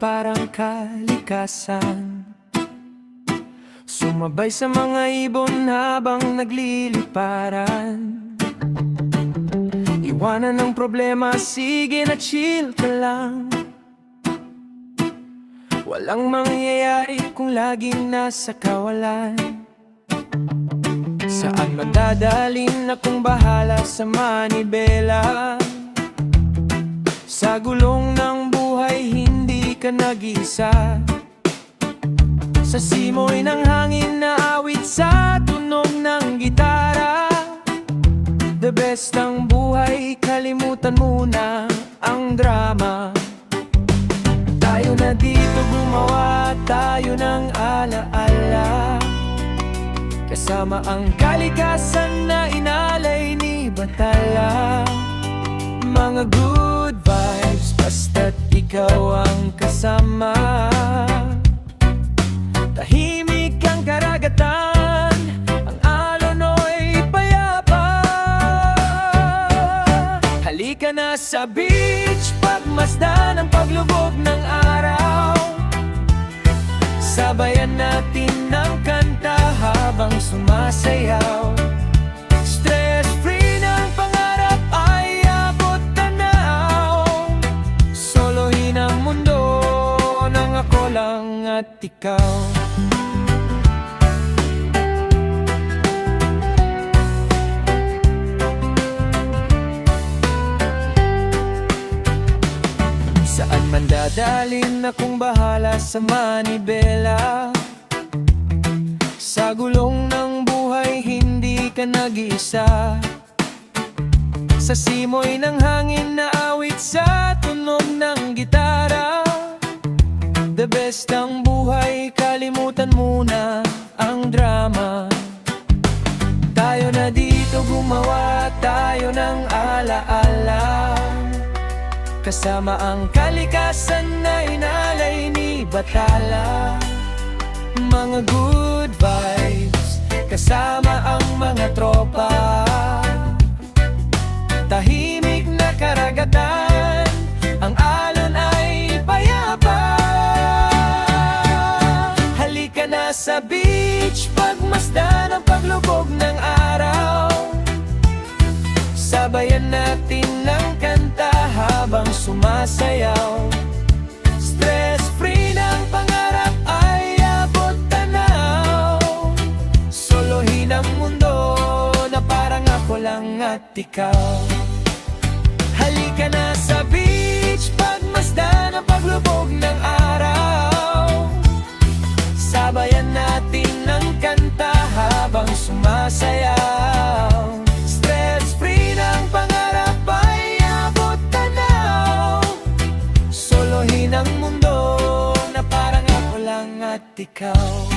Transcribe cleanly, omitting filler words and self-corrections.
parang kalikasan, sumabay sa mga ibon habang nagliliparan. Iwanan ng problema, sige na chill ka lang. Walang mangyayari kung laging nasa kawalan. Saan madadalhin akong bahala sa manibela? Sa gulong ng buhay hindi ka nag-iisa. Sa simoy ng hangin na awit sa tunog ng gitara. The best ang buhay, kalimutan muna ang drama. Tayo na dito gumawa, tayo ng alaala. Kasama ang kalikasan na inalay ni Batala. Mga good vibes, basta't ikaw ang kasama. Tahimik ang karagatan, ang alon ay payapa. Halika na sa beach, pagmasdan ang paglubog ng araw. Sabayan natin ng kanta habang sumasayaw. Stress-free ng pangarap ay abot tanaw. Solohin ang mundo nang ako lang at ikaw. Saan man dadalhin akong bahala sa manibela. Sa gulong ng buhay hindi ka nag-iisa. Sa simoy ng hangin na awit sa tunog ng gitara. The best ang buhay, kalimutan muna ang drama. Tayo na dito gumawa, tayo ng alaala. Kasama ang kalikasan na inalay ni Batala. Mga good vibes, kasama ang mga tropa. Tahimik na karagatan, ang alon ay payapa. Halika na sa beach, pagmasdan ang paglubog ng araw. Sabayan natin ng kanta habang sumasayaw. Stress-free ng pangarap ay abot tanaw. Solohin ang mundo na parang ako lang at ikaw. Halika na sa beach, pagmasdan ang paglubog ng araw. Sabayan natin ng kanta habang sumasayaw. Stress-free ng pangarap ay abot tanaw. Solohin ang mundo na parang ako lang at ikaw.